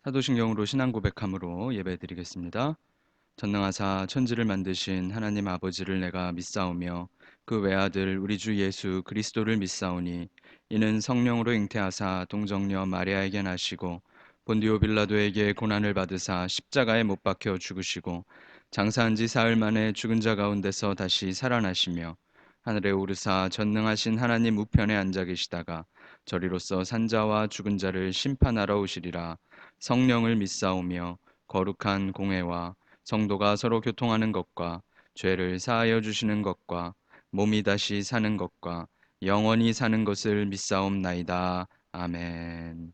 사도신경으로 신앙 고백함으로 예배드리겠습니다. 전능하사 천지를 만드신 하나님 아버지를 내가 믿사오며 그 외아들 우리 주 예수 그리스도를 믿사오니 이는 성령으로 잉태하사 동정녀 마리아에게 나시고 본디오 빌라도에게 고난을 받으사 십자가에 못 박혀 죽으시고 장사한 지 사흘 만에 죽은 자 가운데서 다시 살아나시며 하늘에 오르사 전능하신 하나님 우편에 앉아 계시다가 저리로서 산자와 죽은 자를 심판하러 오시리라. 성령을 믿사오며 거룩한 공회와 성도가 서로 교통하는 것과 죄를 사하여 주시는 것과 몸이 다시 사는 것과 영원히 사는 것을 믿사옵나이다. 아멘.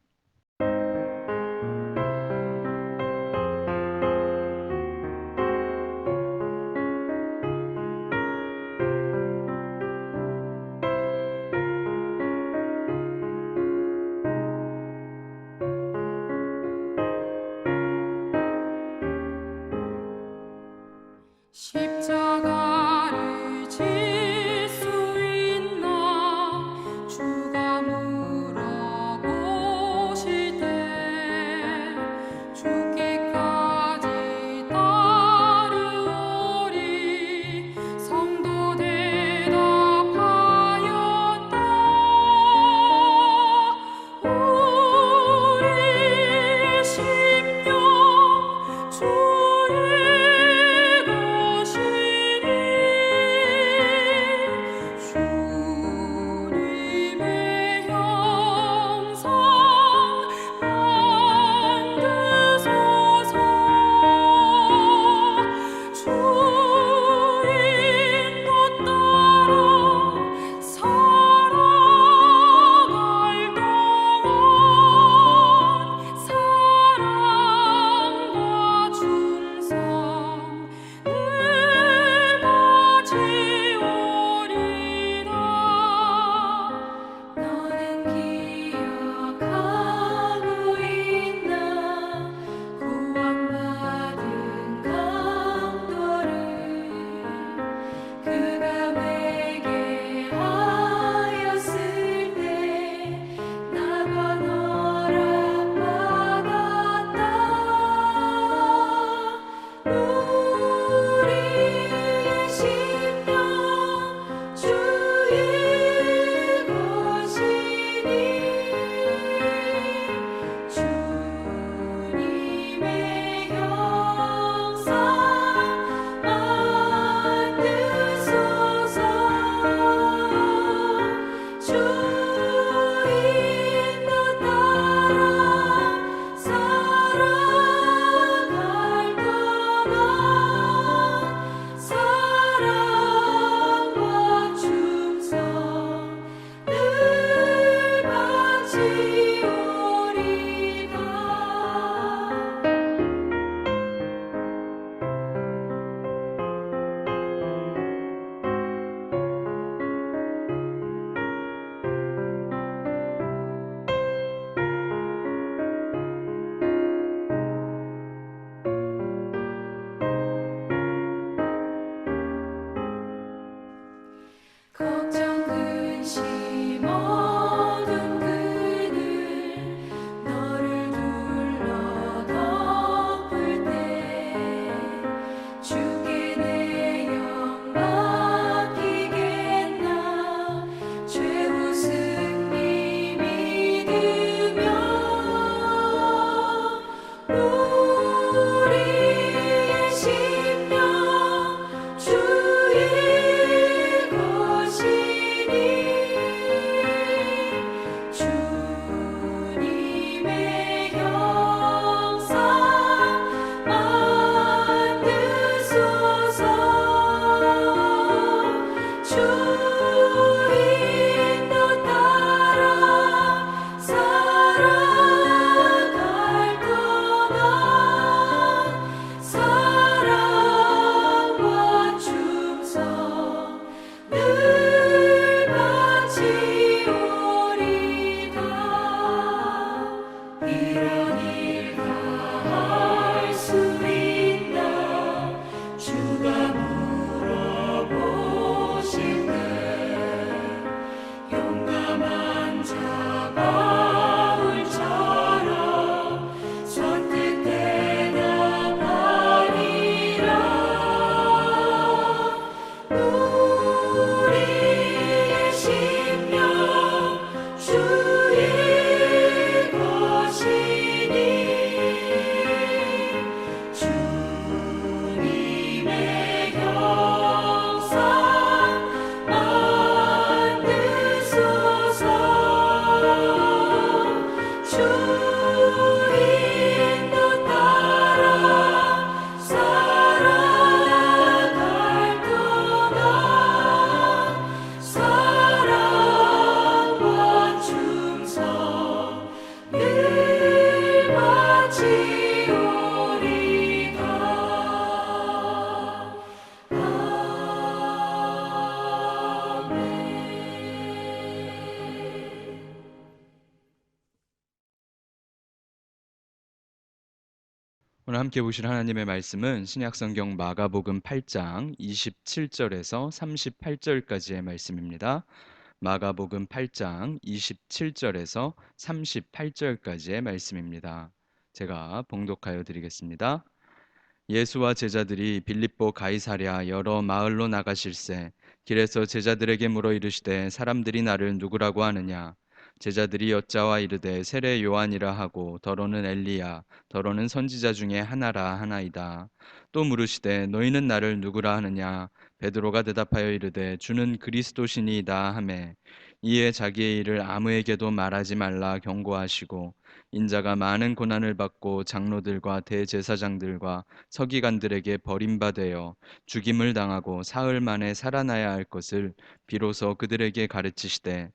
십자가를 질 수 있나 주가 물어보실 때 죽기까지 따르오리 성도 대답하였다. 우리의 심령 주의 것이 오늘 함께 보실 하나님의 말씀은 신약성경 마가복음 8장 27절에서 38절까지의 말씀입니다. 마가복음 8장 27절에서 38절까지의 말씀입니다. 제가 봉독하여 드리겠습니다. 예수와 제자들이 빌립보 가이사랴 여러 마을로 나가실새 길에서 제자들에게 물어 이르시되 사람들이 나를 누구라고 하느냐. 제자들이 여짜와 이르되 세례 요한이라 하고 더러는 엘리야 더러는 선지자 중에 하나라 하나이다. 또 물으시되 너희는 나를 누구라 하느냐. 베드로가 대답하여 이르되 주는 그리스도시니이다 하매 이에 자기의 일을 아무에게도 말하지 말라 경고하시고 인자가 많은 고난을 받고 장로들과 대제사장들과 서기관들에게 버림받아 죽임을 당하고 사흘 만에 살아나야 할 것을 비로소 그들에게 가르치시되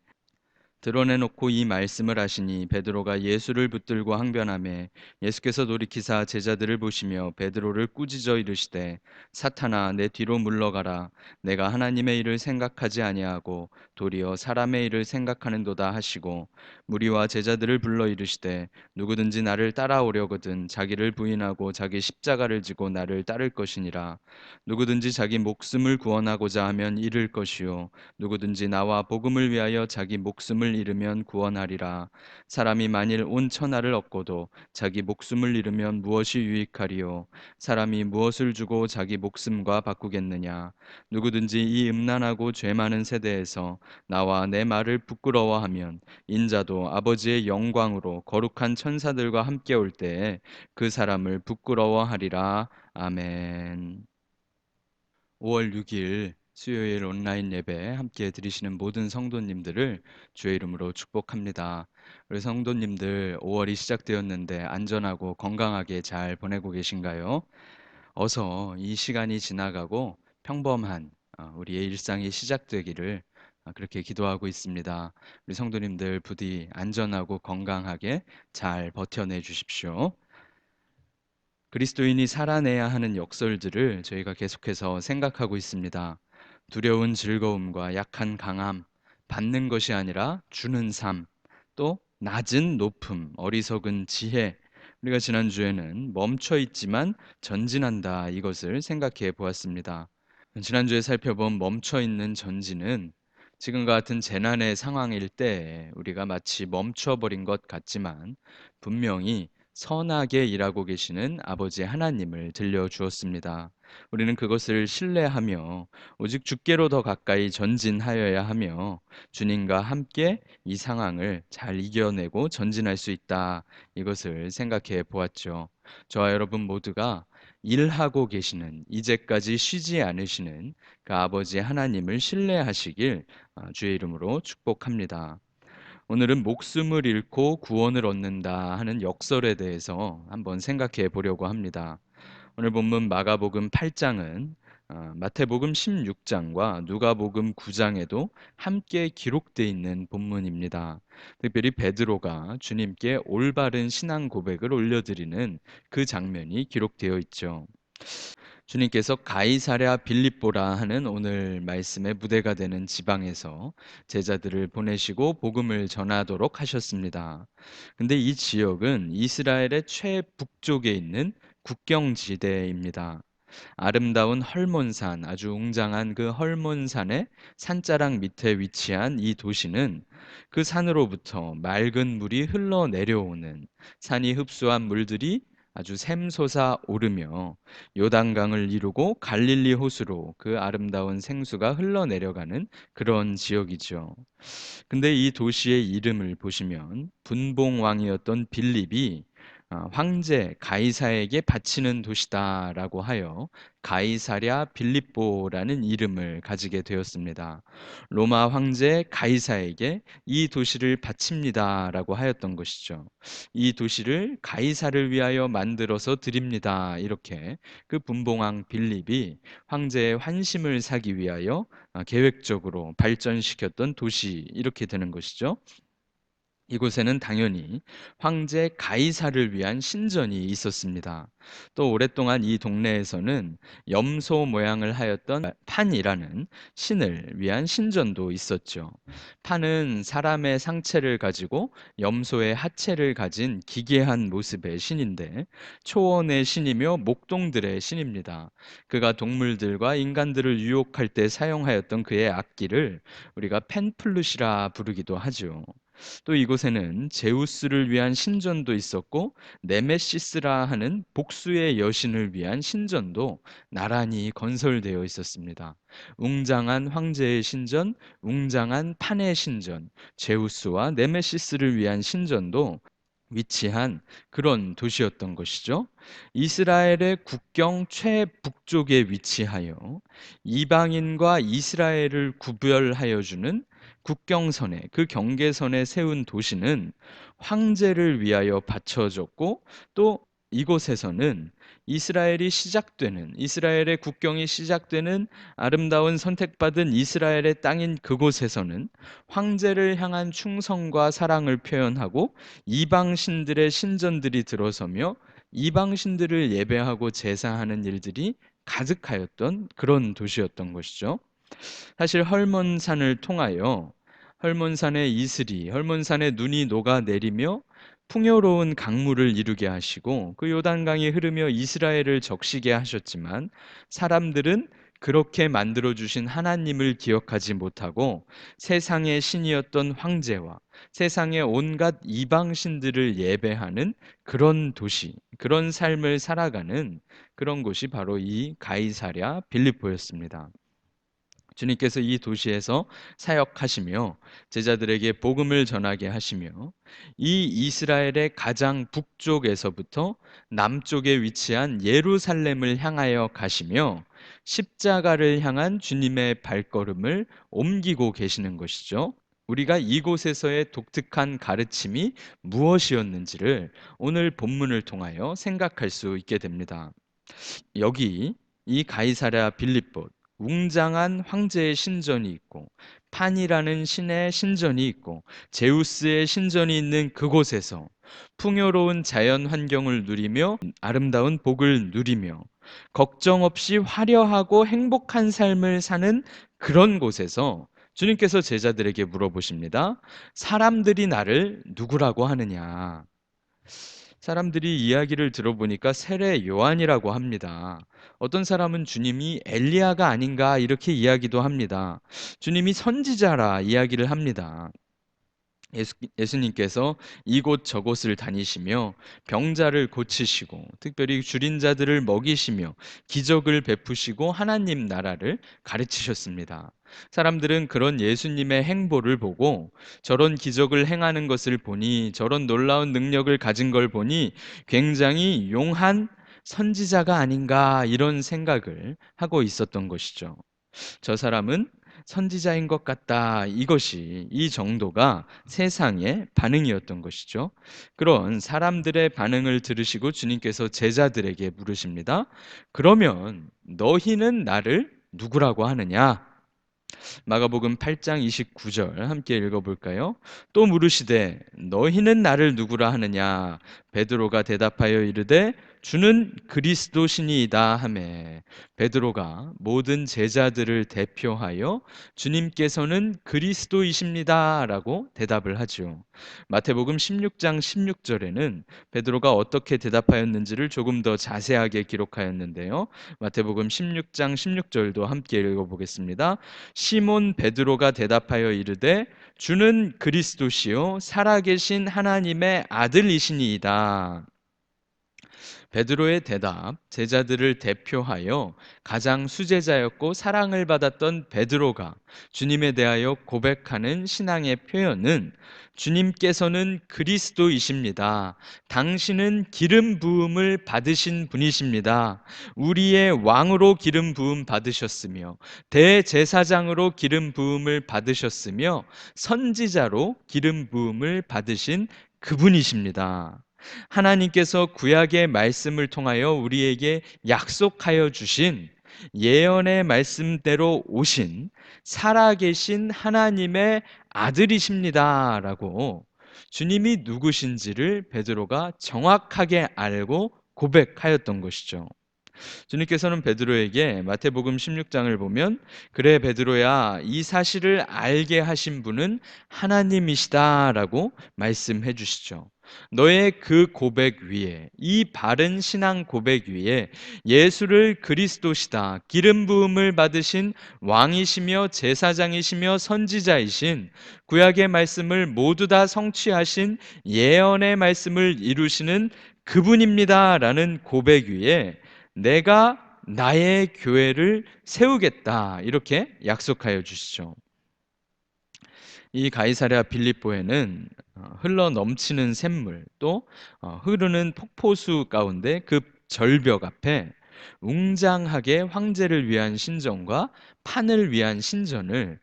드러내놓고 이 말씀을 하시니 베드로가 예수를 붙들고 항변하매 예수께서 돌이키사 제자들을 보시며 베드로를 꾸짖어 이르시되 사탄아 내 뒤로 물러가라. 내가 하나님의 일을 생각하지 아니하고 도리어 사람의 일을 생각하는도다 하시고 무리와 제자들을 불러 이르시되 누구든지 나를 따라오려거든 자기를 부인하고 자기 십자가를 지고 나를 따를 것이니라. 누구든지 자기 목숨을 구원하고자 하면 잃을 것이요 누구든지 나와 복음을 위하여 자기 목숨을 잃으면 구원하리라. 사람이 만일 온 천하를 얻고도 자기 목숨을 잃으면 무엇이 유익하리요? 사람이 무엇을 주고 자기 목숨과 바꾸겠느냐? 누구든지 이 음란하고 죄 많은 세대에서 나와 내 말을 부끄러워하면 인자도 아버지의 영광으로 거룩한 천사들과 함께 올 때에 그 사람을 부끄러워하리라. 아멘. 5월 6일 수요일 온라인 예배 함께 드리시는 모든 성도님들을 주의 이름으로 축복합니다. 우리 성도님들 5월이 시작되었는데 안전하고 건강하게 잘 보내고 계신가요? 어서 이 시간이 지나가고 평범한 우리의 일상이 시작되기를 그렇게 기도하고 있습니다. 우리 성도님들 부디 안전하고 건강하게 잘 버텨내 주십시오. 그리스도인이 살아내야 하는 역설들을 저희가 계속해서 생각하고 있습니다. 두려운 즐거움과 약한 강함, 받는 것이 아니라 주는 삶, 또 낮은 높음, 어리석은 지혜. 우리가 지난주에는 멈춰 있지만 전진한다 이것을 생각해 보았습니다. 지난주에 살펴본 멈춰 있는 전진은 지금과 같은 재난의 상황일 때 우리가 마치 멈춰버린 것 같지만 분명히 선하게 일하고 계시는 아버지 하나님을 들려주었습니다. 우리는 그것을 신뢰하며 오직 주께로 더 가까이 전진하여야 하며 주님과 함께 이 상황을 잘 이겨내고 전진할 수 있다. 이것을 생각해 보았죠. 저와 여러분 모두가 일하고 계시는 이제까지 쉬지 않으시는 그 아버지 하나님을 신뢰하시길 주의 이름으로 축복합니다. 오늘은 목숨을 잃고 구원을 얻는다 하는 역설에 대해서 한번 생각해 보려고 합니다. 오늘 본문 마가복음 8장은 마태복음 16장과 누가복음 9장에도 함께 기록되어 있는 본문입니다. 특별히 베드로가 주님께 올바른 신앙 고백을 올려드리는 그 장면이 기록되어 있죠. 주님께서 가이사랴 빌립보라 하는 오늘 말씀의 무대가 되는 지방에서 제자들을 보내시고 복음을 전하도록 하셨습니다. 근데 이 지역은 이스라엘의 최북쪽에 있는 국경지대입니다. 아름다운 헐몬산, 아주 웅장한 그 헐몬산의 산자락 밑에 위치한 이 도시는 그 산으로부터 맑은 물이 흘러내려오는 산이 흡수한 물들이 아주 샘솟아 오르며 요단강을 이루고 갈릴리 호수로 그 아름다운 생수가 흘러내려가는 그런 지역이죠. 근데 이 도시의 이름을 보시면 분봉왕이었던 빌립이 황제 가이사에게 바치는 도시다라고 하여 가이사랴 빌립보라는 이름을 가지게 되었습니다. 로마 황제 가이사에게 이 도시를 바칩니다라고 하였던 것이죠. 이 도시를 가이사를 위하여 만들어서 드립니다. 이렇게 그 분봉왕 빌립이 황제의 환심을 사기 위하여 계획적으로 발전시켰던 도시 이렇게 되는 것이죠. 이곳에는 당연히 황제 가이사를 위한 신전이 있었습니다. 또 오랫동안 이 동네에서는 염소 모양을 하였던 판이라는 신을 위한 신전도 있었죠. 판은 사람의 상체를 가지고 염소의 하체를 가진 기괴한 모습의 신인데 초원의 신이며 목동들의 신입니다. 그가 동물들과 인간들을 유혹할 때 사용하였던 그의 악기를 우리가 펜플룻이라 부르기도 하죠. 또 이곳에는 제우스를 위한 신전도 있었고 네메시스라 하는 복수의 여신을 위한 신전도 나란히 건설되어 있었습니다. 웅장한 황제의 신전, 웅장한 판의 신전, 제우스와 네메시스를 위한 신전도 위치한 그런 도시였던 것이죠. 이스라엘의 국경 최북쪽에 위치하여 이방인과 이스라엘을 구별하여 주는 국경선에 그 경계선에 세운 도시는 황제를 위하여 바쳐졌고 또 이곳에서는 이스라엘의 국경이 시작되는 아름다운 선택받은 이스라엘의 땅인 그곳에서는 황제를 향한 충성과 사랑을 표현하고 이방신들의 신전들이 들어서며 이방신들을 예배하고 제사하는 일들이 가득하였던 그런 도시였던 것이죠. 사실 헐몬산을 통하여 헐몬산의 이슬이 헐몬산의 눈이 녹아 내리며 풍요로운 강물을 이루게 하시고 그 요단강이 흐르며 이스라엘을 적시게 하셨지만 사람들은 그렇게 만들어 주신 하나님을 기억하지 못하고 세상의 신이었던 황제와 세상의 온갖 이방신들을 예배하는 그런 도시, 그런 삶을 살아가는 그런 곳이 바로 이 가이사랴 빌립보였습니다. 주님께서 이 도시에서 사역하시며 제자들에게 복음을 전하게 하시며 이 이스라엘의 가장 북쪽에서부터 남쪽에 위치한 예루살렘을 향하여 가시며 십자가를 향한 주님의 발걸음을 옮기고 계시는 것이죠. 우리가 이곳에서의 독특한 가르침이 무엇이었는지를 오늘 본문을 통하여 생각할 수 있게 됩니다. 여기 이 가이사랴 빌립보 웅장한 황제의 신전이 있고 판이라는 신의 신전이 있고 제우스의 신전이 있는 그곳에서 풍요로운 자연 환경을 누리며 아름다운 복을 누리며 걱정 없이 화려하고 행복한 삶을 사는 그런 곳에서 주님께서 제자들에게 물어보십니다. 사람들이 나를 누구라고 하느냐? 사람들이 이야기를 들어보니까 세례 요한이라고 합니다. 어떤 사람은 주님이 엘리야가 아닌가 이렇게 이야기도 합니다. 주님이 선지자라 이야기를 합니다. 예수님께서 이곳 저곳을 다니시며 병자를 고치시고 특별히 줄인 자들을 먹이시며 기적을 베푸시고 하나님 나라를 가르치셨습니다. 사람들은 그런 예수님의 행보를 보고 저런 기적을 행하는 것을 보니 저런 놀라운 능력을 가진 걸 보니 굉장히 용한 선지자가 아닌가 이런 생각을 하고 있었던 것이죠. 저 사람은 선지자인 것 같다. 이것이 이 정도가 세상의 반응이었던 것이죠. 그런 사람들의 반응을 들으시고 주님께서 제자들에게 물으십니다. 그러면 너희는 나를 누구라고 하느냐? 마가복음 8장 29절 함께 읽어볼까요? 또 물으시되 너희는 나를 누구라 하느냐? 베드로가 대답하여 이르되 주는 그리스도시니이다 하매 베드로가 모든 제자들을 대표하여 주님께서는 그리스도이십니다라고 대답을 하죠. 마태복음 16장 16절에는 베드로가 어떻게 대답하였는지를 조금 더 자세하게 기록하였는데요. 마태복음 16장 16절도 함께 읽어보겠습니다. 시몬 베드로가 대답하여 이르되 주는 그리스도시요 살아계신 하나님의 아들이시니이다. 베드로의 대답, 제자들을 대표하여 가장 수제자였고 사랑을 받았던 베드로가 주님에 대하여 고백하는 신앙의 표현은 주님께서는 그리스도이십니다. 당신은 기름 부음을 받으신 분이십니다. 우리의 왕으로 기름 부음 받으셨으며 대제사장으로 기름 부음을 받으셨으며 선지자로 기름 부음을 받으신 그분이십니다. 하나님께서 구약의 말씀을 통하여 우리에게 약속하여 주신 예언의 말씀대로 오신 살아계신 하나님의 아들이십니다라고 주님이 누구신지를 베드로가 정확하게 알고 고백하였던 것이죠. 주님께서는 베드로에게 마태복음 16장을 보면 그래 베드로야 이 사실을 알게 하신 분은 하나님이시다라고 말씀해 주시죠. 너의 그 고백 위에 이 바른 신앙 고백 위에 예수를 그리스도시다 기름 부음을 받으신 왕이시며 제사장이시며 선지자이신 구약의 말씀을 모두 다 성취하신 예언의 말씀을 이루시는 그분입니다라는 고백 위에 내가 나의 교회를 세우겠다 이렇게 약속하여 주시죠. 이 가이사랴 빌립보에는 흘러 넘치는 샘물 또 흐르는 폭포수 가운데 그 절벽 앞에 웅장하게 황제를 위한 신전과 판을 위한 신전을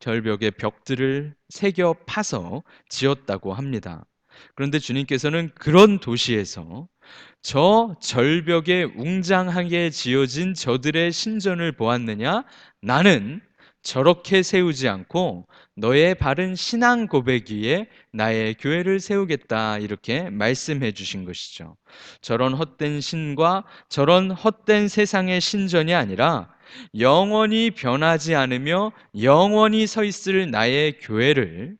절벽의 벽들을 새겨 파서 지었다고 합니다. 그런데 주님께서는 그런 도시에서 저 절벽에 웅장하게 지어진 저들의 신전을 보았느냐? 나는 저렇게 세우지 않고 너의 바른 신앙 고백 위에 나의 교회를 세우겠다. 이렇게 말씀해 주신 것이죠. 저런 헛된 신과 저런 헛된 세상의 신전이 아니라 영원히 변하지 않으며 영원히 서 있을 나의 교회를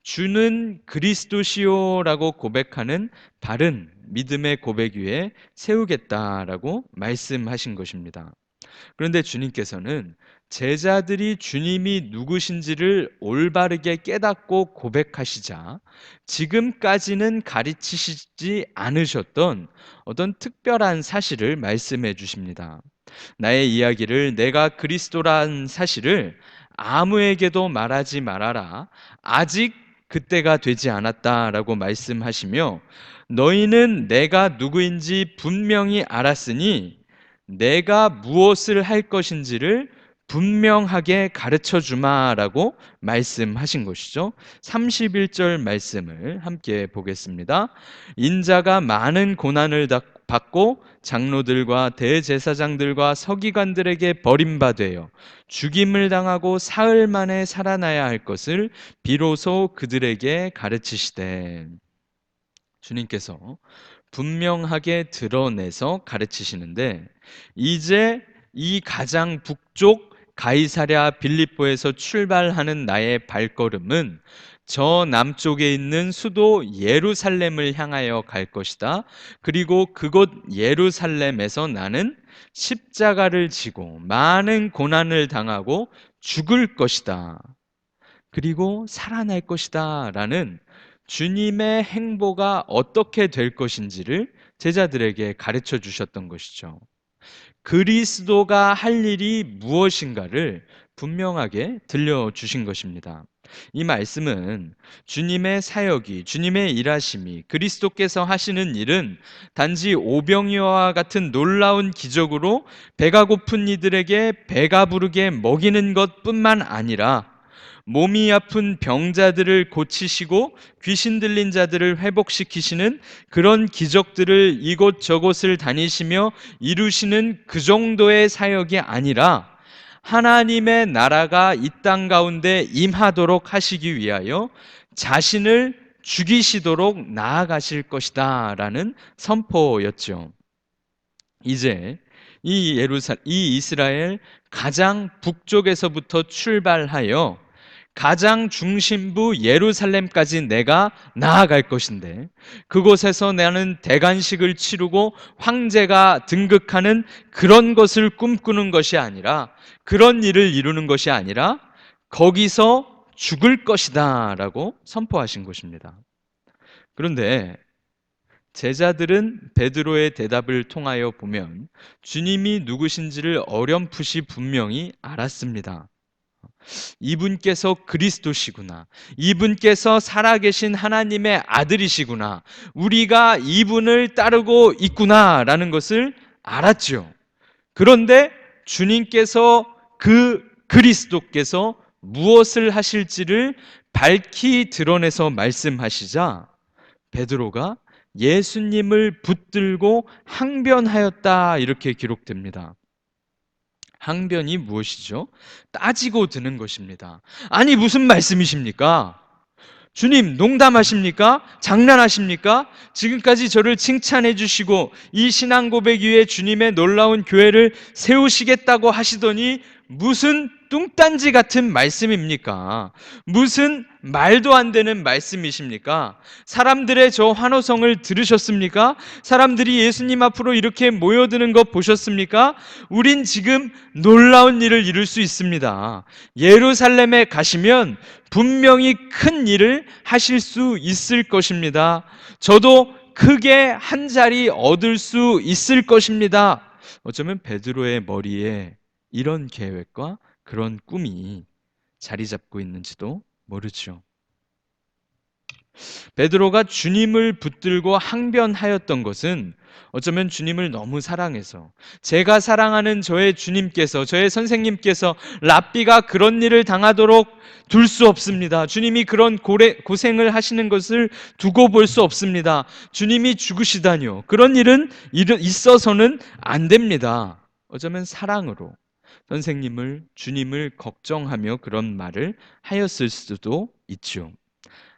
주는 그리스도시요라고 고백하는 바른 믿음의 고백 위에 세우겠다라고 말씀하신 것입니다. 그런데 주님께서는 제자들이 주님이 누구신지를 올바르게 깨닫고 고백하시자 지금까지는 가르치시지 않으셨던 어떤 특별한 사실을 말씀해 주십니다. 나의 이야기를 내가 그리스도란 사실을 아무에게도 말하지 말아라. 아직 그때가 되지 않았다라고 말씀하시며 너희는 내가 누구인지 분명히 알았으니 내가 무엇을 할 것인지를 분명하게 가르쳐 주마라고 말씀하신 것이죠. 31절 말씀을 함께 보겠습니다. 인자가 많은 고난을 받고 장로들과 대제사장들과 서기관들에게 버림받아요 죽임을 당하고 사흘 만에 살아나야 할 것을 비로소 그들에게 가르치시되 주님께서 분명하게 드러내서 가르치시는데 이제 이 가장 북쪽 가이사랴 빌립보에서 출발하는 나의 발걸음은 저 남쪽에 있는 수도 예루살렘을 향하여 갈 것이다. 그리고 그곳 예루살렘에서 나는 십자가를 지고 많은 고난을 당하고 죽을 것이다. 그리고 살아날 것이다. 라는 주님의 행보가 어떻게 될 것인지를 제자들에게 가르쳐 주셨던 것이죠. 그리스도가 할 일이 무엇인가를 분명하게 들려주신 것입니다. 이 말씀은 주님의 사역이, 주님의 일하심이, 그리스도께서 하시는 일은 단지 오병이어와 같은 놀라운 기적으로 배가 고픈 이들에게 배가 부르게 먹이는 것뿐만 아니라 몸이 아픈 병자들을 고치시고 귀신 들린 자들을 회복시키시는 그런 기적들을 이곳저곳을 다니시며 이루시는 그 정도의 사역이 아니라 하나님의 나라가 이 땅 가운데 임하도록 하시기 위하여 자신을 죽이시도록 나아가실 것이다 라는 선포였죠. 이제 이 이스라엘 가장 북쪽에서부터 출발하여 가장 중심부 예루살렘까지 내가 나아갈 것인데 그곳에서 나는 대관식을 치르고 황제가 등극하는 그런 것을 꿈꾸는 것이 아니라 그런 일을 이루는 것이 아니라 거기서 죽을 것이다 라고 선포하신 것입니다. 그런데 제자들은 베드로의 대답을 통하여 보면 주님이 누구신지를 어렴풋이 분명히 알았습니다. 이분께서 그리스도시구나. 이분께서 살아계신 하나님의 아들이시구나. 우리가 이분을 따르고 있구나라는 것을 알았죠. 그런데 주님께서 그 그리스도께서 무엇을 하실지를 밝히 드러내서 말씀하시자 베드로가 예수님을 붙들고 항변하였다 이렇게 기록됩니다. 항변이 무엇이죠? 따지고 드는 것입니다. 아니 무슨 말씀이십니까? 주님, 농담하십니까? 장난하십니까? 지금까지 저를 칭찬해 주시고 이 신앙 고백 위에 주님의 놀라운 교회를 세우시겠다고 하시더니 무슨 뚱딴지 같은 말씀입니까? 무슨 말도 안 되는 말씀이십니까? 사람들의 저 환호성을 들으셨습니까? 사람들이 예수님 앞으로 이렇게 모여드는 것 보셨습니까? 우린 지금 놀라운 일을 이룰 수 있습니다. 예루살렘에 가시면 분명히 큰 일을 하실 수 있을 것입니다. 저도 크게 한 자리 얻을 수 있을 것입니다. 어쩌면 베드로의 머리에 이런 계획과 그런 꿈이 자리 잡고 있는지도 모르죠. 베드로가 주님을 붙들고 항변하였던 것은 어쩌면 주님을 너무 사랑해서, 제가 사랑하는 저의 주님께서, 저의 선생님께서 랍비가 그런 일을 당하도록 둘 수 없습니다. 주님이 그런 고생을 하시는 것을 두고 볼 수 없습니다. 주님이 죽으시다니요. 그런 일은 있어서는 안 됩니다. 어쩌면 사랑으로 선생님을, 주님을 걱정하며 그런 말을 하였을 수도 있죠.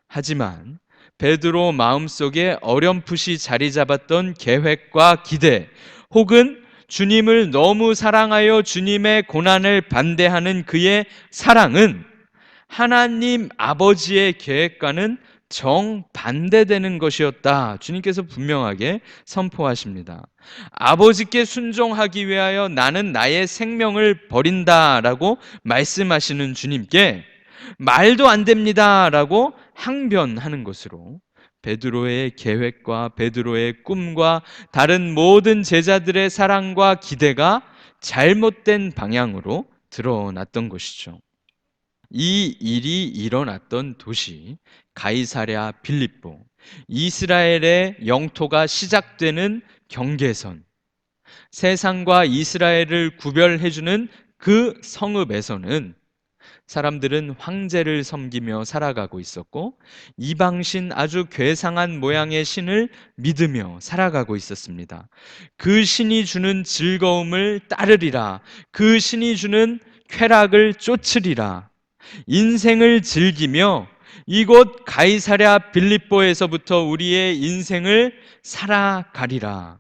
하지만 베드로 마음속에 어렴풋이 자리 잡았던 계획과 기대, 혹은 주님을 너무 사랑하여 주님의 고난을 반대하는 그의 사랑은 하나님 아버지의 계획과는 정반대되는 것이었다. 주님께서 분명하게 선포하십니다. 아버지께 순종하기 위하여 나는 나의 생명을 버린다라고 말씀하시는 주님께 말도 안 됩니다라고 항변하는 것으로 베드로의 계획과 베드로의 꿈과 다른 모든 제자들의 사랑과 기대가 잘못된 방향으로 드러났던 것이죠. 이 일이 일어났던 도시 가이사랴 빌립보, 이스라엘의 영토가 시작되는 경계선, 세상과 이스라엘을 구별해주는 그 성읍에서는 사람들은 황제를 섬기며 살아가고 있었고, 이방신 아주 괴상한 모양의 신을 믿으며 살아가고 있었습니다. 그 신이 주는 즐거움을 따르리라, 그 신이 주는 쾌락을 쫓으리라, 인생을 즐기며 이곳 가이사랴 빌립보에서부터 우리의 인생을 살아가리라.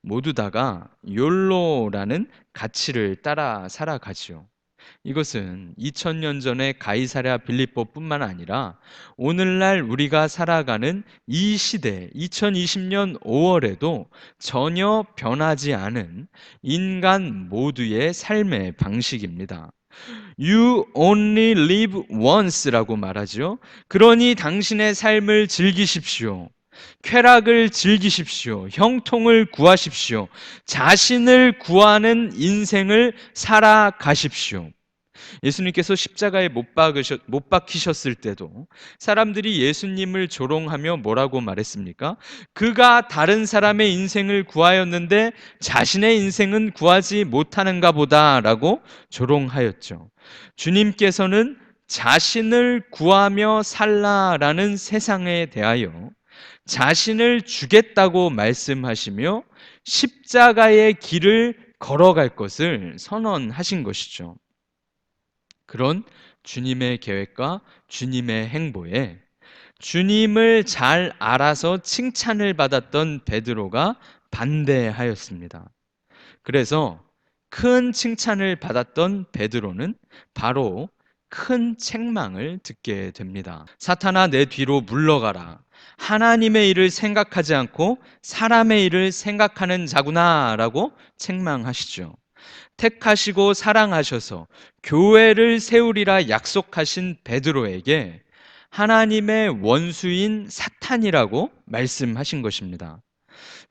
모두 다가 욜로라는 가치를 따라 살아가지요. 이것은 2000년 전의 가이사랴 빌립보뿐만 아니라 오늘날 우리가 살아가는 이 시대 2020년 5월에도 전혀 변하지 않은 인간 모두의 삶의 방식입니다. You only live once라고 말하죠. 그러니 당신의 삶을 즐기십시오. 쾌락을 즐기십시오. 형통을 구하십시오. 자신을 구하는 인생을 살아가십시오. 예수님께서 십자가에 못 박히셨을 때도 사람들이 예수님을 조롱하며 뭐라고 말했습니까? 그가 다른 사람의 인생을 구하였는데 자신의 인생은 구하지 못하는가 보다라고 조롱하였죠. 주님께서는 자신을 구하며 살라라는 세상에 대하여 자신을 주겠다고 말씀하시며 십자가의 길을 걸어갈 것을 선언하신 것이죠. 그런 주님의 계획과 주님의 행보에 주님을 잘 알아서 칭찬을 받았던 베드로가 반대하였습니다. 그래서 큰 칭찬을 받았던 베드로는 바로 큰 책망을 듣게 됩니다. 사탄아, 내 뒤로 물러가라. 하나님의 일을 생각하지 않고 사람의 일을 생각하는 자구나 라고 책망하시죠. 택하시고 사랑하셔서 교회를 세우리라 약속하신 베드로에게 하나님의 원수인 사탄이라고 말씀하신 것입니다.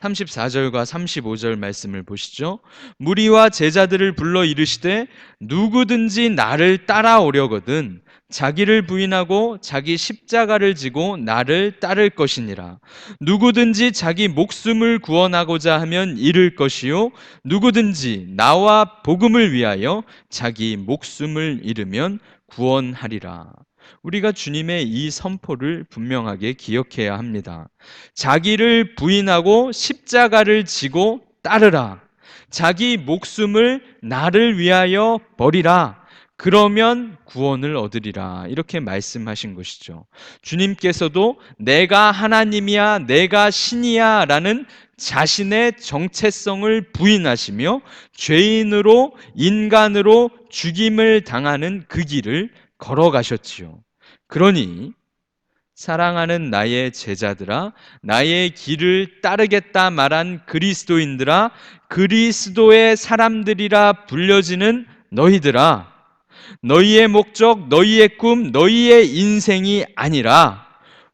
34절과 35절 말씀을 보시죠. 무리와 제자들을 불러 이르시되 누구든지 나를 따라오려거든 자기를 부인하고 자기 십자가를 지고 나를 따를 것이니라. 누구든지 자기 목숨을 구원하고자 하면 잃을 것이요 누구든지 나와 복음을 위하여 자기 목숨을 잃으면 구원하리라. 우리가 주님의 이 선포를 분명하게 기억해야 합니다. 자기를 부인하고 십자가를 지고 따르라. 자기 목숨을 나를 위하여 버리라. 그러면 구원을 얻으리라. 이렇게 말씀하신 것이죠. 주님께서도 내가 하나님이야, 내가 신이야 라는 자신의 정체성을 부인하시며 죄인으로, 인간으로 죽임을 당하는 그 길을 걸어가셨지요. 그러니 사랑하는 나의 제자들아, 나의 길을 따르겠다 말한 그리스도인들아, 그리스도의 사람들이라 불려지는 너희들아, 너희의 목적, 너희의 꿈, 너희의 인생이 아니라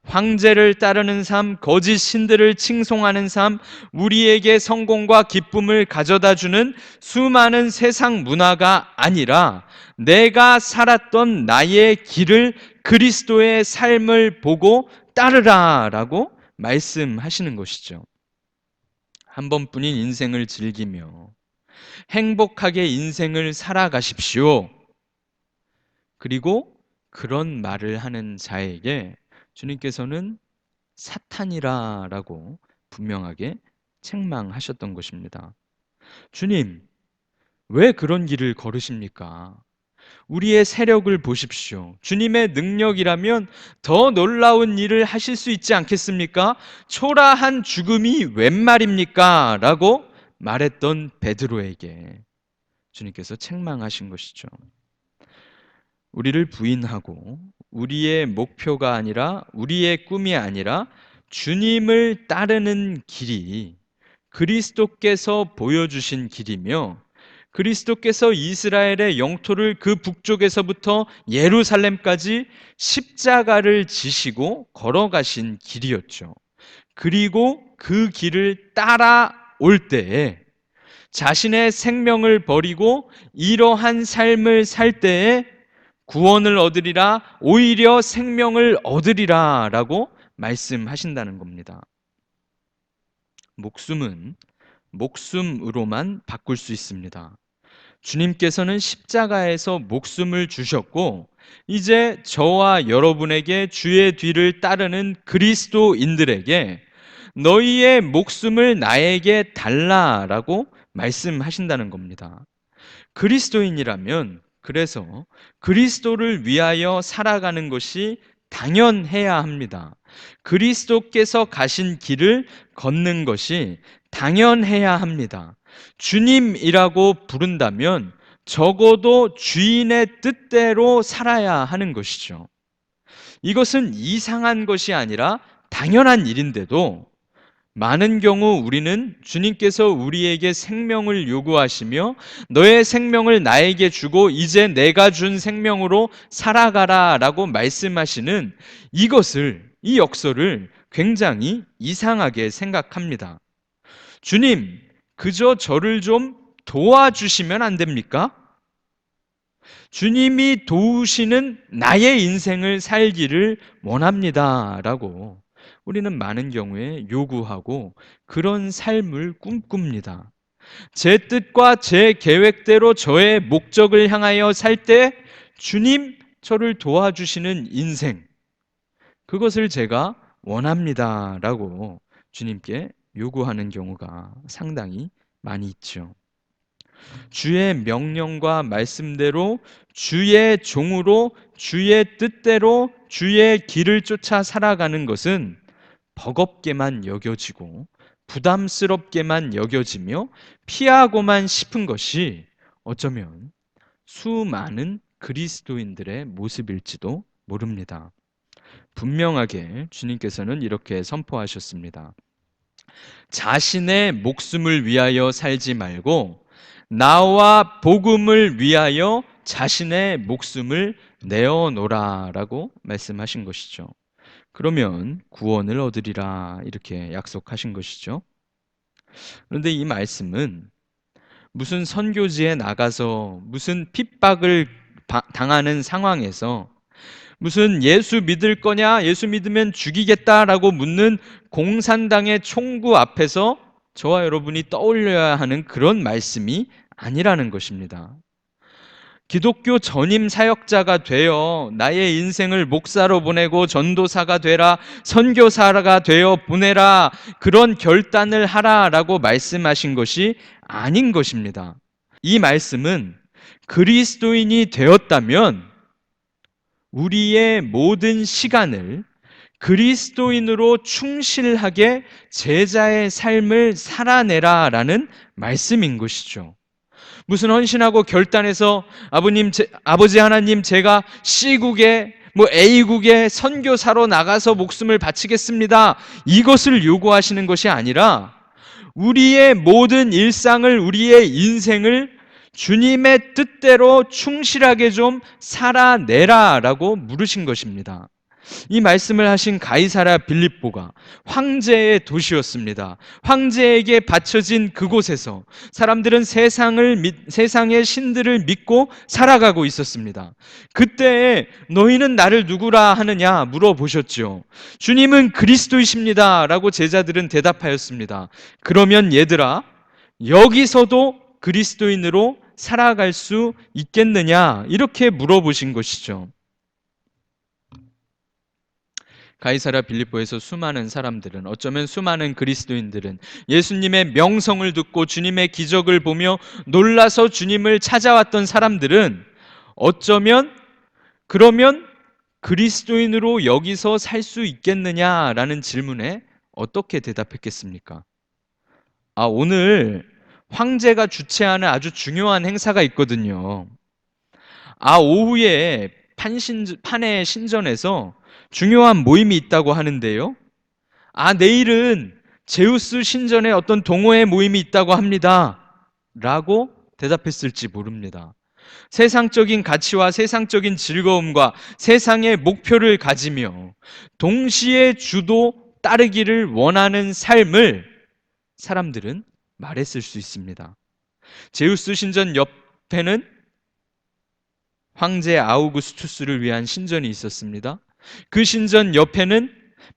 황제를 따르는 삶, 거짓 신들을 칭송하는 삶, 우리에게 성공과 기쁨을 가져다 주는 수많은 세상 문화가 아니라 내가 살았던 나의 길을, 그리스도의 삶을 보고 따르라라고 말씀하시는 것이죠. 한 번뿐인 인생을 즐기며 행복하게 인생을 살아가십시오. 그리고 그런 말을 하는 자에게 주님께서는 사탄이라라고 분명하게 책망하셨던 것입니다. 주님, 왜 그런 길을 걸으십니까? 우리의 세력을 보십시오. 주님의 능력이라면 더 놀라운 일을 하실 수 있지 않겠습니까? 초라한 죽음이 웬 말입니까? 라고 말했던 베드로에게 주님께서 책망하신 것이죠. 우리를 부인하고 우리의 목표가 아니라, 우리의 꿈이 아니라 주님을 따르는 길이 그리스도께서 보여주신 길이며, 그리스도께서 이스라엘의 영토를 그 북쪽에서부터 예루살렘까지 십자가를 지시고 걸어가신 길이었죠. 그리고 그 길을 따라올 때에 자신의 생명을 버리고 이러한 삶을 살 때에 구원을 얻으리라, 오히려 생명을 얻으리라 라고 말씀하신다는 겁니다. 목숨은 목숨으로만 바꿀 수 있습니다. 주님께서는 십자가에서 목숨을 주셨고, 이제 저와 여러분에게 주의 뒤를 따르는 그리스도인들에게 너희의 목숨을 나에게 달라라고 말씀하신다는 겁니다. 그리스도인이라면 그래서 그리스도를 위하여 살아가는 것이 당연해야 합니다. 그리스도께서 가신 길을 걷는 것이 당연해야 합니다. 주님이라고 부른다면 적어도 주인의 뜻대로 살아야 하는 것이죠. 이것은 이상한 것이 아니라 당연한 일인데도 많은 경우 우리는 주님께서 우리에게 생명을 요구하시며 너의 생명을 나에게 주고 이제 내가 준 생명으로 살아가라 라고 말씀하시는 이 역설을 굉장히 이상하게 생각합니다. 주님, 그저 저를 좀 도와주시면 안 됩니까? 주님이 도우시는 나의 인생을 살기를 원합니다 라고 우리는 많은 경우에 요구하고 그런 삶을 꿈꿉니다. 제 뜻과 제 계획대로 저의 목적을 향하여 살 때 주님 저를 도와주시는 인생, 그것을 제가 원합니다 라고 주님께 요구하는 경우가 상당히 많이 있죠. 주의 명령과 말씀대로 주의 종으로 주의 뜻대로 주의 길을 쫓아 살아가는 것은 버겁게만 여겨지고 부담스럽게만 여겨지며 피하고만 싶은 것이 어쩌면 수많은 그리스도인들의 모습일지도 모릅니다. 분명하게 주님께서는 이렇게 선포하셨습니다. 자신의 목숨을 위하여 살지 말고 나와 복음을 위하여 자신의 목숨을 내어놓으라라고 말씀하신 것이죠. 그러면 구원을 얻으리라 이렇게 약속하신 것이죠. 그런데 이 말씀은 무슨 선교지에 나가서 무슨 핍박을 당하는 상황에서 무슨 예수 믿을 거냐, 예수 믿으면 죽이겠다라고 묻는 공산당의 총구 앞에서 저와 여러분이 떠올려야 하는 그런 말씀이 아니라는 것입니다. 기독교 전임 사역자가 되어 나의 인생을 목사로 보내고 전도사가 되라, 선교사가 되어 보내라, 그런 결단을 하라라고 말씀하신 것이 아닌 것입니다. 이 말씀은 그리스도인이 되었다면 우리의 모든 시간을 그리스도인으로 충실하게 제자의 삶을 살아내라라는 말씀인 것이죠. 무슨 헌신하고 결단해서 아버지 하나님, 제가 C국에 A국에 선교사로 나가서 목숨을 바치겠습니다, 이것을 요구하시는 것이 아니라 우리의 모든 일상을, 우리의 인생을 주님의 뜻대로 충실하게 좀 살아내라라고 물으신 것입니다. 이 말씀을 하신 가이사랴 빌립보가 황제의 도시였습니다. 황제에게 바쳐진 그곳에서 사람들은 세상의 신들을 믿고 살아가고 있었습니다. 그때 너희는 나를 누구라 하느냐 물어보셨죠. 주님은 그리스도이십니다 라고 제자들은 대답하였습니다. 그러면 얘들아, 여기서도 그리스도인으로 살아갈 수 있겠느냐, 이렇게 물어보신 것이죠. 가이사랴 빌립보에서 수많은 사람들은, 어쩌면 수많은 그리스도인들은 예수님의 명성을 듣고 주님의 기적을 보며 놀라서 주님을 찾아왔던 사람들은 어쩌면 그러면 그리스도인으로 여기서 살 수 있겠느냐라는 질문에 어떻게 대답했겠습니까? 오늘 황제가 주최하는 아주 중요한 행사가 있거든요. 오후에 판의 신전에서 중요한 모임이 있다고 하는데요. 내일은 제우스 신전에 어떤 동호회 모임이 있다고 합니다 라고 대답했을지 모릅니다. 세상적인 가치와 세상적인 즐거움과 세상의 목표를 가지며 동시에 주도 따르기를 원하는 삶을 사람들은 말했을 수 있습니다. 제우스 신전 옆에는 황제 아우구스투스를 위한 신전이 있었습니다. 그 신전 옆에는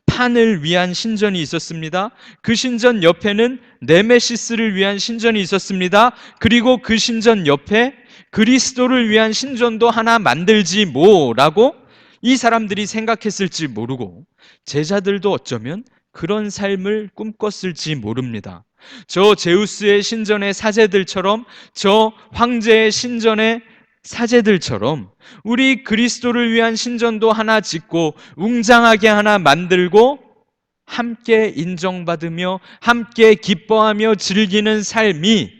판을 위한 신전이 있었습니다. 그 신전 옆에는 네메시스를 위한 신전이 있었습니다. 그리고 그 신전 옆에 그리스도를 위한 신전도 하나 만들지 뭐라고 이 사람들이 생각했을지 모르고, 제자들도 어쩌면 그런 삶을 꿈꿨을지 모릅니다. 저 제우스의 신전의 사제들처럼, 저 황제의 신전의 사제들처럼 우리 그리스도를 위한 신전도 하나 짓고 웅장하게 하나 만들고 함께 인정받으며 함께 기뻐하며 즐기는 삶이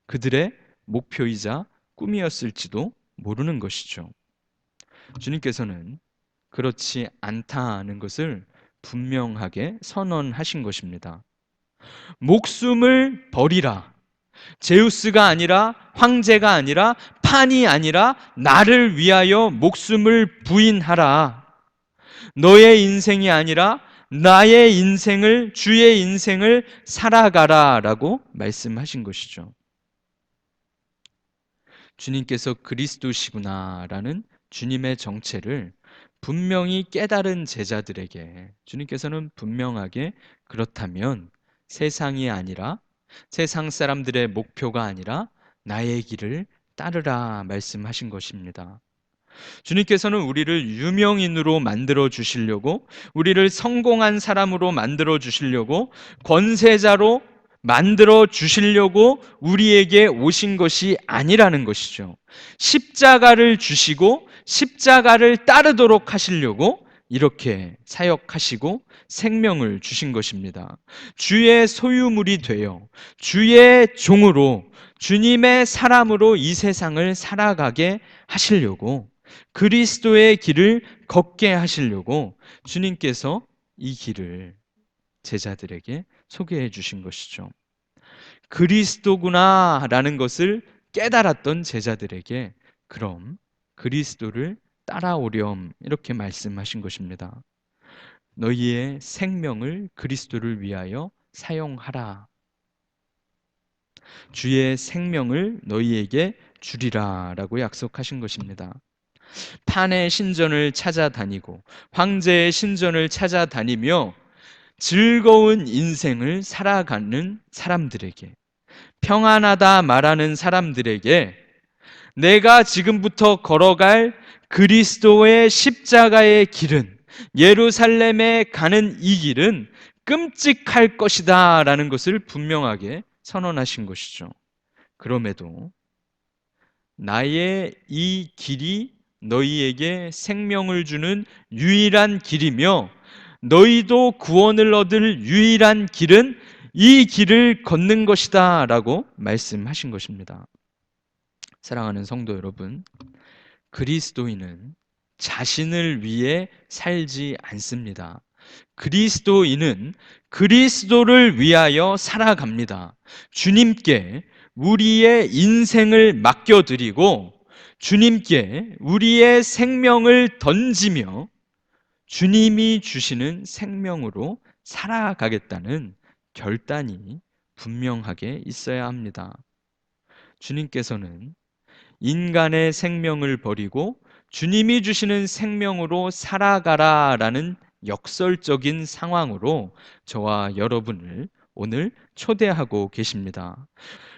그들의 목표이자 꿈이었을지도 모르는 것이죠. 주님께서는 그렇지 않다는 것을 분명하게 선언하신 것입니다. 목숨을 버리라. 제우스가 아니라, 황제가 아니라, 판이 아니라 나를 위하여 목숨을 부인하라. 너의 인생이 아니라 나의 인생을, 주의 인생을 살아가라 라고 말씀하신 것이죠. 주님께서 그리스도시구나 라는 주님의 정체를 분명히 깨달은 제자들에게 주님께서는 분명하게, 그렇다면 세상이 아니라, 세상 사람들의 목표가 아니라 나의 길을 따르라 말씀하신 것입니다. 주님께서는 우리를 유명인으로 만들어 주시려고, 우리를 성공한 사람으로 만들어 주시려고, 권세자로 만들어 주시려고 우리에게 오신 것이 아니라는 것이죠. 십자가를 주시고 십자가를 따르도록 하시려고 이렇게 사역하시고 생명을 주신 것입니다. 주의 소유물이 되어 주의 종으로, 주님의 사람으로 이 세상을 살아가게 하시려고, 그리스도의 길을 걷게 하시려고 주님께서 이 길을 제자들에게 소개해 주신 것이죠. 그리스도구나 라는 것을 깨달았던 제자들에게 그럼 그리스도를 따라오렴 이렇게 말씀하신 것입니다. 너희의 생명을 그리스도를 위하여 사용하라. 주의 생명을 너희에게 주리라 라고 약속하신 것입니다. 판의 신전을 찾아다니고 황제의 신전을 찾아다니며 즐거운 인생을 살아가는 사람들에게, 평안하다 말하는 사람들에게 내가 지금부터 걸어갈 그리스도의 십자가의 길은, 예루살렘에 가는 이 길은 끔찍할 것이다 라는 것을 분명하게 선언하신 것이죠. 그럼에도 나의 이 길이 너희에게 생명을 주는 유일한 길이며 너희도 구원을 얻을 유일한 길은 이 길을 걷는 것이다 라고 말씀하신 것입니다. 사랑하는 성도 여러분, 그리스도인은 자신을 위해 살지 않습니다. 그리스도인은 그리스도를 위하여 살아갑니다. 주님께 우리의 인생을 맡겨드리고 주님께 우리의 생명을 던지며 주님이 주시는 생명으로 살아가겠다는 결단이 분명하게 있어야 합니다. 주님께서는 인간의 생명을 버리고 주님이 주시는 생명으로 살아가라라는 역설적인 상황으로 저와 여러분을 오늘 초대하고 계십니다.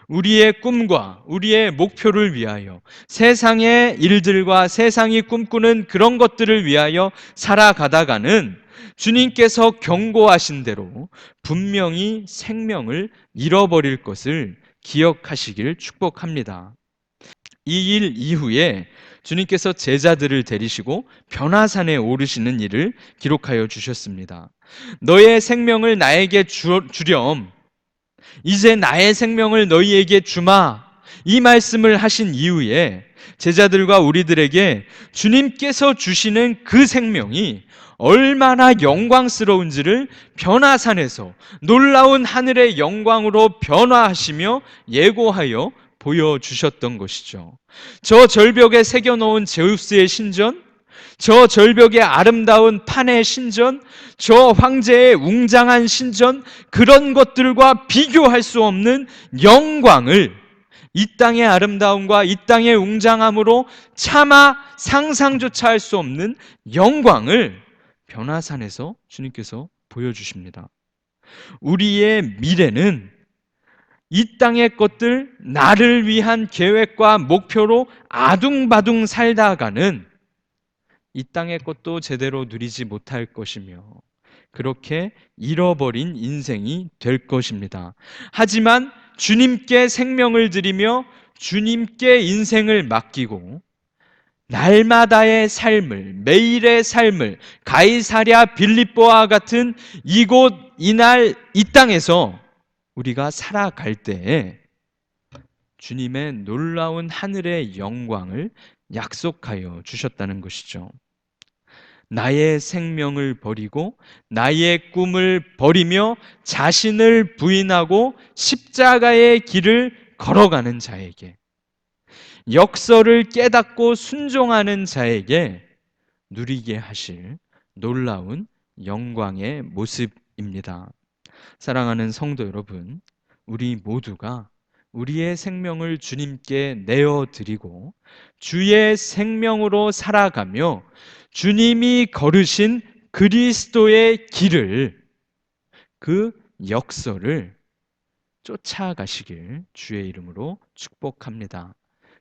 우리의 꿈과 우리의 목표를 위하여 세상의 일들과 세상이 꿈꾸는 그런 것들을 위하여 살아가다가는 주님께서 경고하신 대로 분명히 생명을 잃어버릴 것을 기억하시길 축복합니다. 이 일 이후에 주님께서 제자들을 데리시고 변화산에 오르시는 일을 기록하여 주셨습니다. 너의 생명을 나에게 주렴. 이제 나의 생명을 너희에게 주마. 이 말씀을 하신 이후에 제자들과 우리들에게 주님께서 주시는 그 생명이 얼마나 영광스러운지를 변화산에서 놀라운 하늘의 영광으로 변화하시며 예고하여 보여주셨던 것이죠. 저 절벽에 새겨놓은 제우스의 신전, 저 절벽의 아름다운 판의 신전, 저 황제의 웅장한 신전, 그런 것들과 비교할 수 없는 영광을 이 땅의 아름다움과 이 땅의 웅장함으로 차마 상상조차 할 수 없는 영광을 변화산에서 주님께서 보여주십니다. 우리의 미래는 이 땅의 것들, 나를 위한 계획과 목표로 아둥바둥 살다가는 이 땅의 것도 제대로 누리지 못할 것이며 그렇게 잃어버린 인생이 될 것입니다. 하지만 주님께 생명을 드리며 주님께 인생을 맡기고 날마다의 삶을, 매일의 삶을 가이사랴 빌립보와 같은 이곳, 이날, 이 땅에서 우리가 살아갈 때에 주님의 놀라운 하늘의 영광을 약속하여 주셨다는 것이죠. 나의 생명을 버리고 나의 꿈을 버리며 자신을 부인하고 십자가의 길을 걸어가는 자에게, 역설을 깨닫고 순종하는 자에게 누리게 하실 놀라운 영광의 모습입니다. 사랑하는 성도 여러분, 우리 모두가 우리의 생명을 주님께 내어드리고 주의 생명으로 살아가며 주님이 걸으신 그리스도의 길을, 그 역설을 쫓아가시길 주의 이름으로 축복합니다.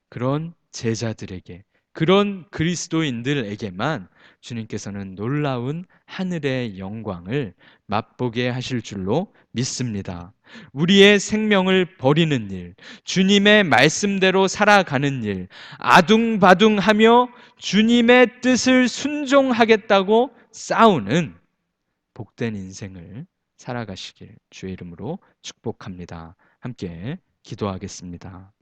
그런 제자들에게, 그런 그리스도인들에게만 주님께서는 놀라운 하늘의 영광을 맛보게 하실 줄로 믿습니다. 우리의 생명을 버리는 일, 주님의 말씀대로 살아가는 일, 아둥바둥하며 주님의 뜻을 순종하겠다고 싸우는 복된 인생을 살아가시길 주의 이름으로 축복합니다. 함께 기도하겠습니다.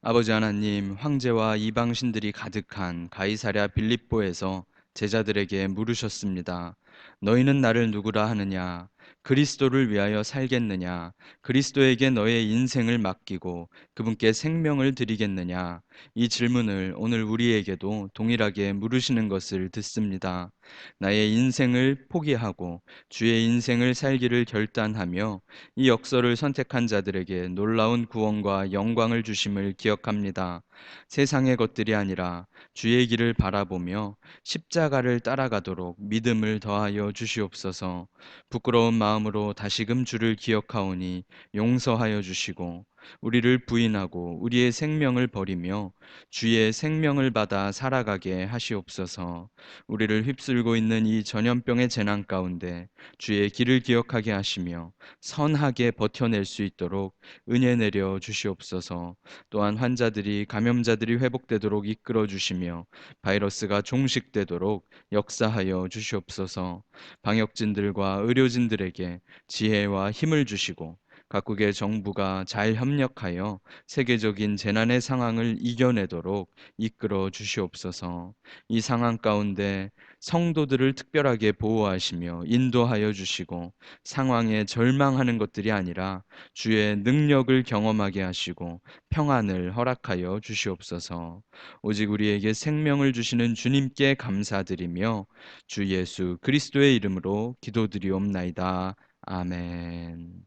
아버지 하나님, 황제와 이방신들이 가득한 가이사랴 빌립보에서 제자들에게 물으셨습니다. 너희는 나를 누구라 하느냐? 그리스도를 위하여 살겠느냐? 그리스도에게 너의 인생을 맡기고 그분께 생명을 드리겠느냐? 이 질문을 오늘 우리에게도 동일하게 물으시는 것을 듣습니다. 나의 인생을 포기하고 주의 인생을 살기를 결단하며 이 역설을 선택한 자들에게 놀라운 구원과 영광을 주심을 기억합니다. 세상의 것들이 아니라 주의 길을 바라보며 십자가를 따라가도록 믿음을 더하여 주시옵소서. 부끄러운 마음으로 다시금 주를 기억하오니 용서하여 주시고 우리를 부인하고 우리의 생명을 버리며 주의 생명을 받아 살아가게 하시옵소서. 우리를 휩쓸고 있는 이 전염병의 재난 가운데 주의 길을 기억하게 하시며 선하게 버텨낼 수 있도록 은혜 내려 주시옵소서. 또한 환자들이 감염자들이 회복되도록 이끌어 주시며 바이러스가 종식되도록 역사하여 주시옵소서. 방역진들과 의료진들에게 지혜와 힘을 주시고 각국의 정부가 잘 협력하여 세계적인 재난의 상황을 이겨내도록 이끌어 주시옵소서. 이 상황 가운데 성도들을 특별하게 보호하시며 인도하여 주시고 상황에 절망하는 것들이 아니라 주의 능력을 경험하게 하시고 평안을 허락하여 주시옵소서. 오직 우리에게 생명을 주시는 주님께 감사드리며 주 예수 그리스도의 이름으로 기도드리옵나이다. 아멘.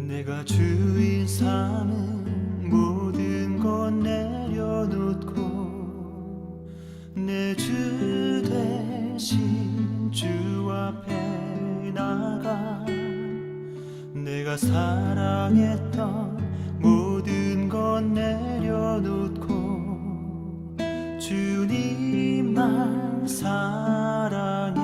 내가 주인 삼은 모든 것 내려놓고 내 주 대신 주 앞에 나가 내가 사랑했던 모든 것 내려놓고 주님만 사랑해.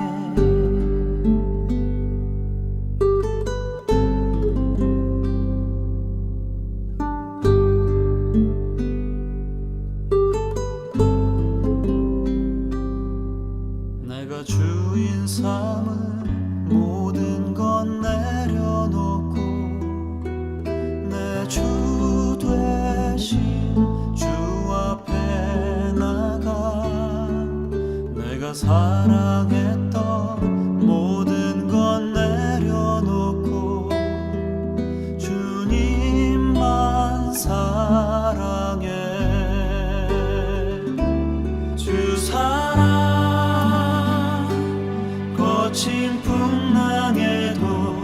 내가 주인 삼은 모든 것 내려놓고 내 주 되신 주 앞에 나가 내가 사랑했던 모든 것 내려놓고 주님만 사랑해. 주 사랑 거친 풍랑에도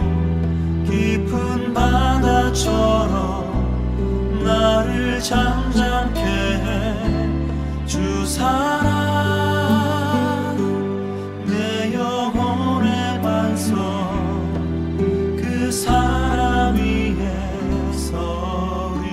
깊은 바다처럼 나를 잠잠케 해. 주 사랑 내 영혼의 반석 그 사랑 위에 서리.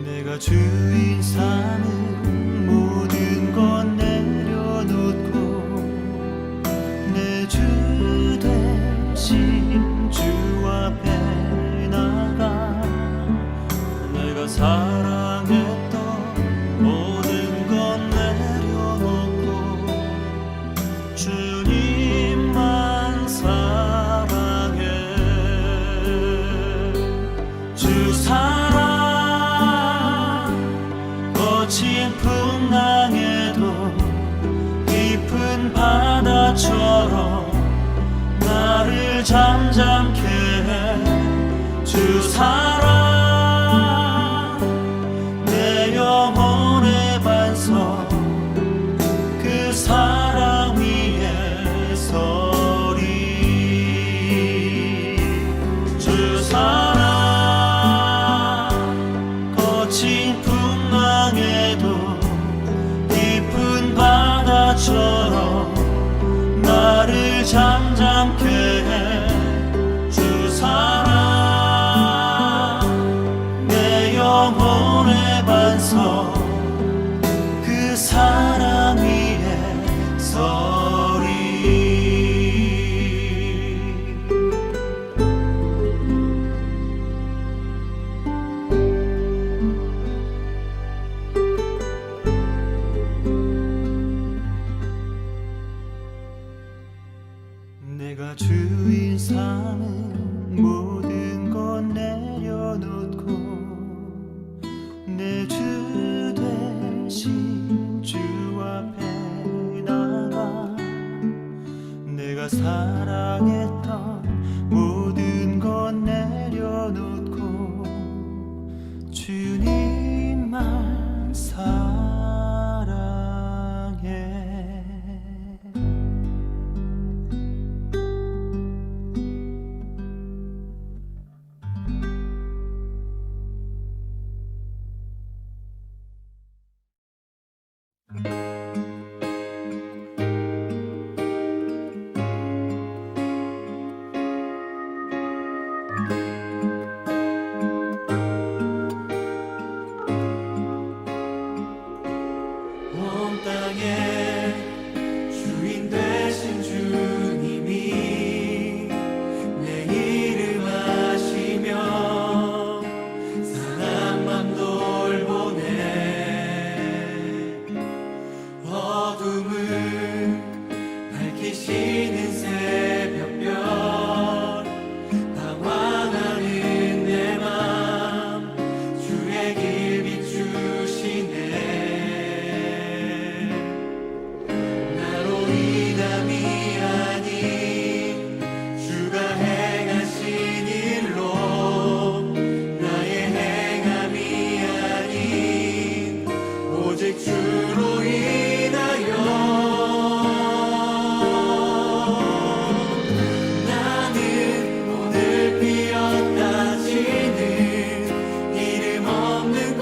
내가 주인 삼은 모든 것 내려놓고 내 주 대신 주 앞에 나가 내가 사랑했던 모든 것 내려놓고 주님만 사랑해. 주 사랑 거친 풍랑에도 깊은 바다처럼 나를 잠잠케 해. 주 사랑 내 영혼의 반석 그 사랑 위에 서리. 주 사랑 거친 풍랑에도 깊은 바다처럼 나를 잠잠케 해. 주 사랑 내 영혼의 반석 그 사랑 위에 서리. 내가 주인 삼은 모든 것 내려놓고 내 주 대신 주 앞에 나가 내가 사랑했던 모든 것 내려놓고 주님만 온 땅의 주인 되신 주님이 내 이름 아시며 사랑만 돌보네. 어둠을 밝히시는 새벽별 방황하는 내 맘 주의 길 비추시네. 나로 인함이 아닌 주가 행하신 일로 나의 행함이 아닌 오직 주로 인하여 나는 오늘 피었다 지는 이름 없는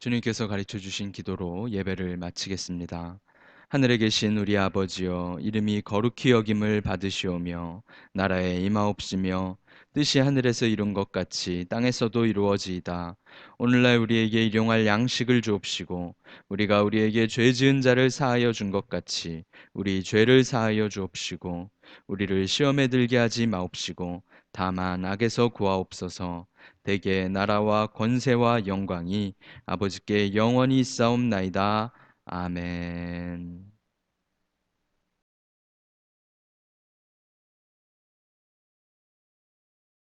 주님께서 가르쳐 주신 기도로 예배를 마치겠습니다. 하늘에 계신 우리 아버지여, 이름이 거룩히 여김을 받으시오며, 나라에 임하옵시며, 뜻이 하늘에서 이룬 것 같이 땅에서도 이루어지이다. 오늘날 우리에게 일용할 양식을 주옵시고, 우리가 우리에게 죄 지은 자를 사하여 준 것 같이 우리 죄를 사하여 주옵시고, 우리를 시험에 들게 하지 마옵시고, 다만 악에서 구하옵소서. 대개 나라와 권세와 영광이 아버지께 영원히 있사옵나이다. 아멘.